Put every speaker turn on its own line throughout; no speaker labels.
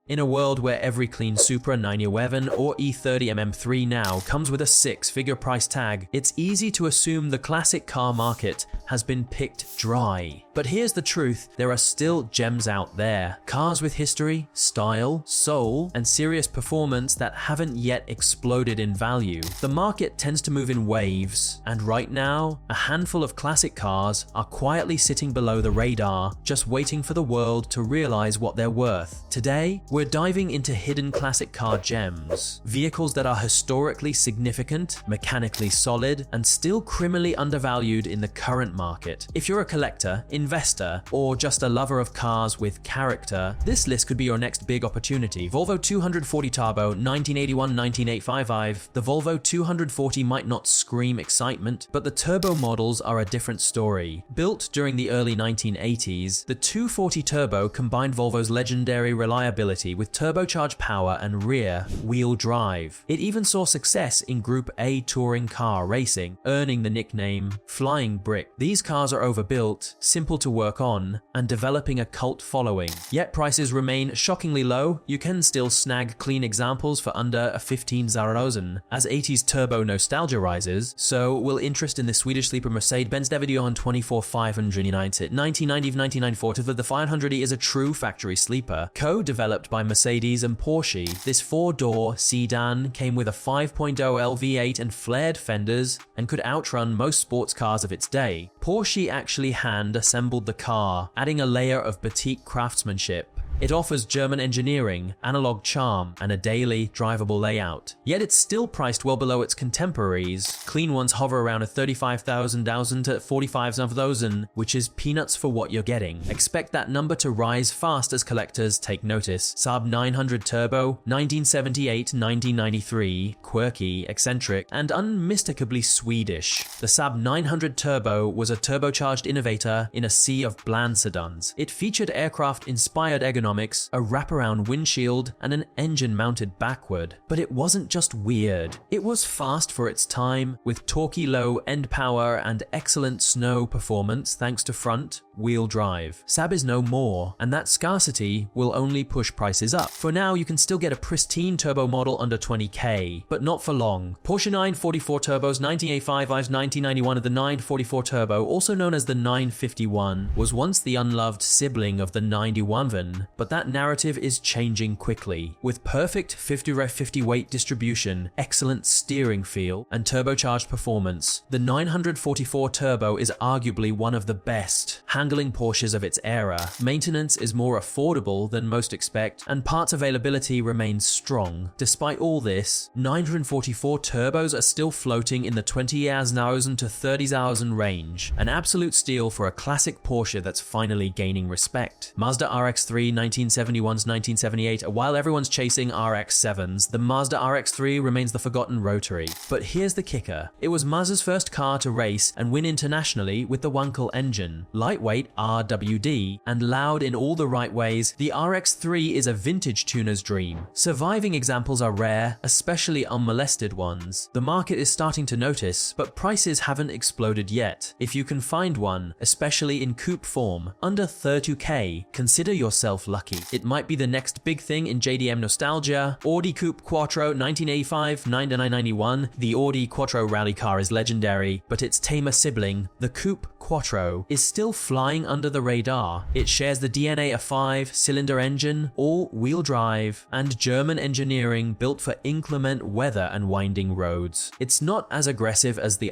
In a world where every clean Supra 911 or E30 MM3 now comes with a six-figure price tag, it's easy to assume the classic car market has been picked dry. But here's the truth, there are still gems out there. Cars with history, style, soul, and serious performance that haven't yet exploded in value. The market tends to move in waves, and right now, a handful of classic cars are quietly sitting below the radar, just waiting for the world to realize what they're worth. Today, we're diving into hidden classic car gems, vehicles that are historically significant, mechanically solid, and still criminally undervalued in the current market. If you're a collector, investor, or just a lover of cars with character, this list could be your next big opportunity. Volvo 240 Turbo, 1981-19855. The Volvo 240 might not scream excitement, but the turbo models are a different story. Built during the early 1980s, the 240 Turbo combined Volvo's legendary reliability with turbocharged power and rear-wheel drive. It even saw success in Group A touring car racing, earning the nickname Flying Brick. These cars are overbuilt, simple to work on, and developing a cult following. Yet prices remain shockingly low. You can still snag clean examples for under 15,000. As 80s turbo nostalgia rises, so will interest in the Swedish sleeper Mercedes-Benz Benzeon 24500 United 1990-1994. The 500e is a true factory sleeper, co-developed by Mercedes and Porsche. This four-door sedan came with a 5.0 LV8 and flared fenders and could outrun most sports cars of its day. Porsche actually hand-assembled the car, adding a layer of boutique craftsmanship. It offers German engineering, analog charm, and a daily, drivable layout. Yet it's still priced well below its contemporaries. Clean ones hover around a 35,000 to 45,000, which is peanuts for what you're getting. Expect that number to rise fast as collectors take notice. Saab 900 Turbo, 1978-1993, quirky, eccentric, and unmistakably Swedish. The Saab 900 Turbo was a turbocharged innovator in a sea of bland sedans. It featured aircraft-inspired ergonomics, a wraparound windshield, and an engine mounted backward. But it wasn't just weird. It was fast for its time, with torquey low end power and excellent snow performance thanks to front-wheel drive. Saab is no more, and that scarcity will only push prices up. For now, you can still get a pristine turbo model under 20k, but not for long. Porsche 944 Turbos 1985's 1991 of the 944 Turbo, also known as the 951, was once the unloved sibling of the 911, but that narrative is changing quickly. With perfect 50-50 weight distribution, excellent steering feel, and turbocharged performance, the 944 Turbo is arguably one of the best handling Porsches of its era. Maintenance is more affordable than most expect, and parts availability remains strong. Despite all this, 944 Turbos are still floating in the 20,000 to 30,000 range, an absolute steal for a classic Porsche that's finally gaining respect. Mazda RX3 1971-1978, while everyone's chasing RX-7s, the Mazda RX3 remains the forgotten rotary. But here's the kicker. It was Mazda's first car to race and win internationally with the Wankel engine. Lightweight RWD, and loud in all the right ways, the RX3 is a vintage tuner's dream. Surviving examples are rare, especially unmolested ones. The market is starting to notice, but prices haven't exploded yet. If you can find one, especially in coupe form, under 32k, consider yourself lucky. It might be the next big thing in JDM nostalgia. Audi Coupe Quattro 1985-1991. The Audi Quattro rally car is legendary, but its tamer sibling, the Coupe Quattro, is still flying under the radar. It shares the DNA of 5-cylinder engine, all-wheel drive, and German engineering built for inclement weather and winding roads. It's not as aggressive as the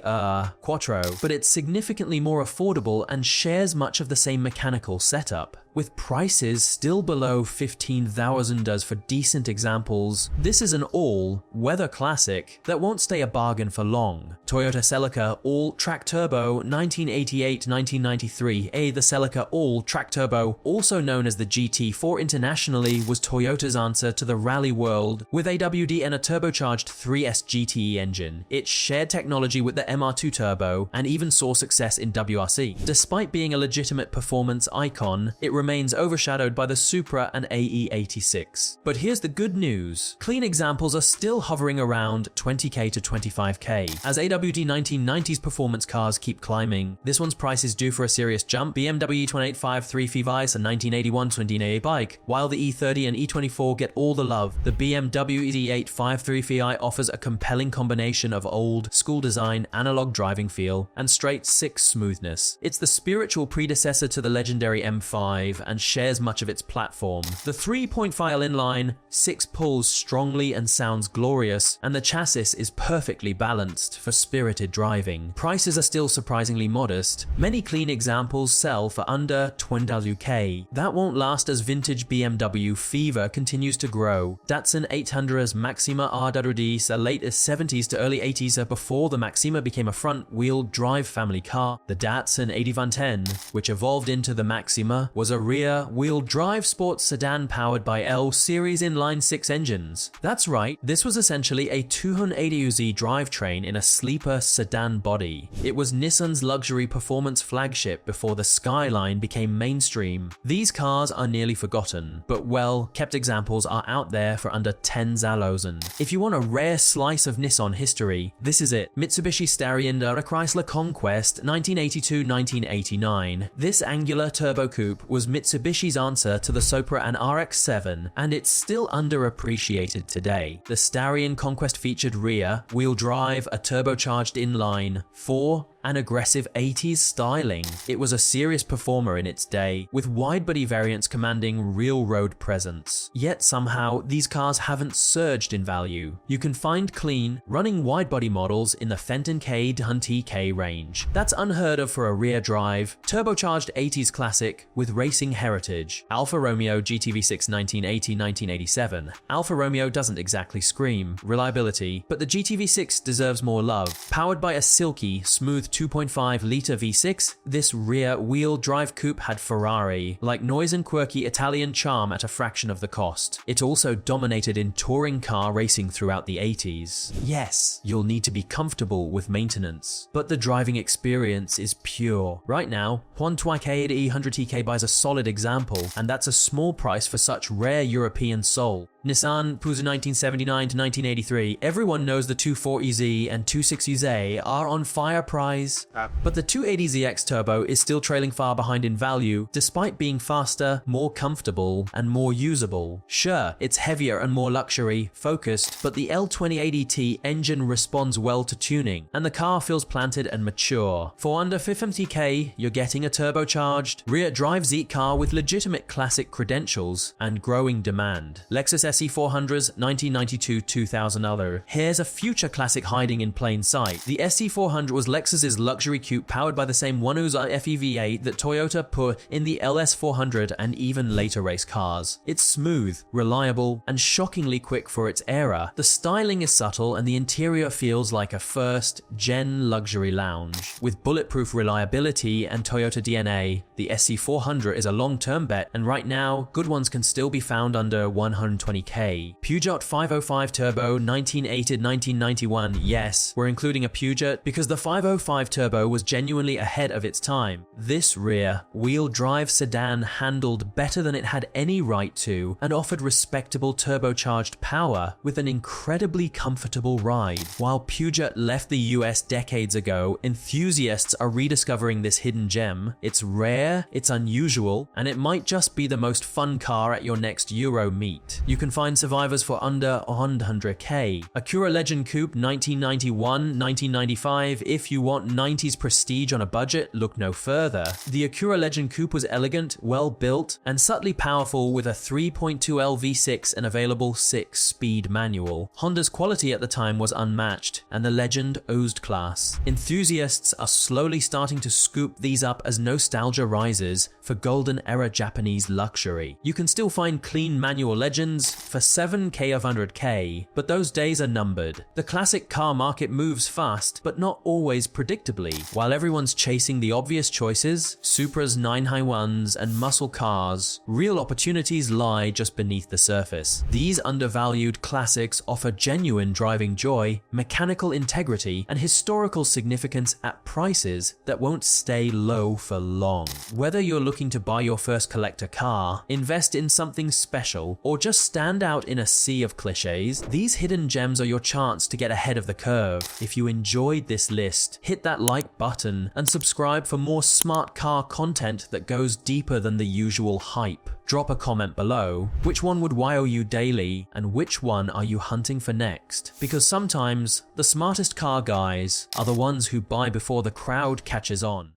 Quattro, but it's significantly more affordable and shares much of the same mechanical setup. With prices still below 15,000 for decent examples, this is an all-weather classic that won't stay a bargain for long. Toyota Celica all-track turbo 1988-1993. The Celica all-track turbo, also known as the GT4 internationally, was Toyota's answer to the rally world with AWD and a turbocharged 3S GTE engine. It shared technology with the MR2 turbo and even saw success in WRC. Despite being a legitimate performance icon, it remains overshadowed by the Supra and AE86. But here's the good news. Clean examples are still hovering around 20k to 25k, as AWD 1990s performance cars keep climbing. This one's price is due for a serious jump. BMW E28 3 Vice, a 1981 20A bike, while the E30 and E24 get all the love. The BMW E8 53 Fi offers a compelling combination of old, school design, analog driving feel, and straight six smoothness. It's the spiritual predecessor to the legendary M5 and shares much of its platform. The 3.5 inline 6 pulls strongly and sounds glorious, and the chassis is perfectly balanced for spirited driving. Prices are still surprisingly modest. Many clean examples sell for under 20k. That won't last as vintage BMW fever continues to grow. Datsun 800's Maxima RD, the late 70s to early 80s before the Maxima became a front-wheel drive family car. The Datsun 8110, which evolved into the Maxima, was a rear-wheel drive sports sedan powered by L-series inline-6 engines. That's right, this was essentially a 280Z drivetrain in a sleeper sedan body. It was Nissan's luxury performance flagship before the Skyline became mainstream. These cars are nearly forgotten, but well-kept examples are out there for under 10,000. If you want a rare slice of Nissan history, this is it. Mitsubishi Starion Chrysler Conquest 1982-1989. This angular turbo coupe was Mitsubishi's answer to the Supra and RX-7, and it's still underappreciated today. The Starion Conquest featured rear-wheel drive, a turbocharged inline 4, and aggressive 80s styling. It was a serious performer in its day, with wide-body variants commanding real road presence. Yet somehow, these cars haven't surged in value. You can find clean, running wide-body models in the Fenton K to Hunt K range. That's unheard of for a rear-drive, turbocharged 80s classic with racing heritage. Alfa Romeo GTV6 1980-1987. Alfa Romeo doesn't exactly scream reliability, but the GTV6 deserves more love. Powered by a silky, smooth 2.5-litre V6, this rear-wheel drive coupe had Ferrari-like noise and quirky Italian charm at a fraction of the cost. It also dominated in touring car racing throughout the 80s. Yes, you'll need to be comfortable with maintenance, but the driving experience is pure. Right now, Juan Tuicade E100TK buys a solid example, and that's a small price for such rare European soul. Nissan Puzza 1979-1983, everyone knows the 240Z and 260Z are on fire prize, but the 280ZX Turbo is still trailing far behind in value, despite being faster, more comfortable, and more usable. Sure, it's heavier and more luxury focused, but the L2080T engine responds well to tuning, and the car feels planted and mature. For under 50k, you're getting a turbocharged, rear-drive Zeek car with legitimate classic credentials and growing demand. Lexus SC400's 1992-2000. Here's a future classic hiding in plain sight. The SC400 was Lexus's luxury coupe powered by the same Wanuza FEV8 that Toyota put in the LS400 and even later race cars. It's smooth, reliable, and shockingly quick for its era. The styling is subtle and the interior feels like a first-gen luxury lounge. With bulletproof reliability and Toyota DNA, the SC400 is a long-term bet, and right now, good ones can still be found under 120k. Peugeot 505 Turbo 1980-1991, yes, we're including a Peugeot because the 505 Turbo was genuinely ahead of its time. This rear-wheel drive sedan handled better than it had any right to and offered respectable turbocharged power with an incredibly comfortable ride. While Peugeot left the US decades ago, enthusiasts are rediscovering this hidden gem. It's rare, it's unusual, and it might just be the most fun car at your next Euro meet. You can find survivors for under 100k. Acura Legend Coupe 1991-1995. If you want 90s prestige on a budget, look no further. The Acura Legend Coupe was elegant, well built, and subtly powerful with a 3.2L V6 and available 6-speed manual. Honda's quality at the time was unmatched, and the Legend oozed class. Enthusiasts are slowly starting to scoop these up as nostalgia rises for golden era Japanese luxury. You can still find clean manual Legends for 7k of 100k, but those days are numbered. The classic car market moves fast, but not always predictably. predictably. While everyone's chasing the obvious choices, Supras, 991s, and muscle cars, real opportunities lie just beneath the surface. These undervalued classics offer genuine driving joy, mechanical integrity, and historical significance at prices that won't stay low for long. Whether you're looking to buy your first collector car, invest in something special, or just stand out in a sea of cliches, these hidden gems are your chance to get ahead of the curve. If you enjoyed this list, hit that like button and subscribe for more smart car content that goes deeper than the usual hype. Drop a comment below. Which one would wow you daily, and which one are you hunting for next? Because sometimes the smartest car guys are the ones who buy before the crowd catches on.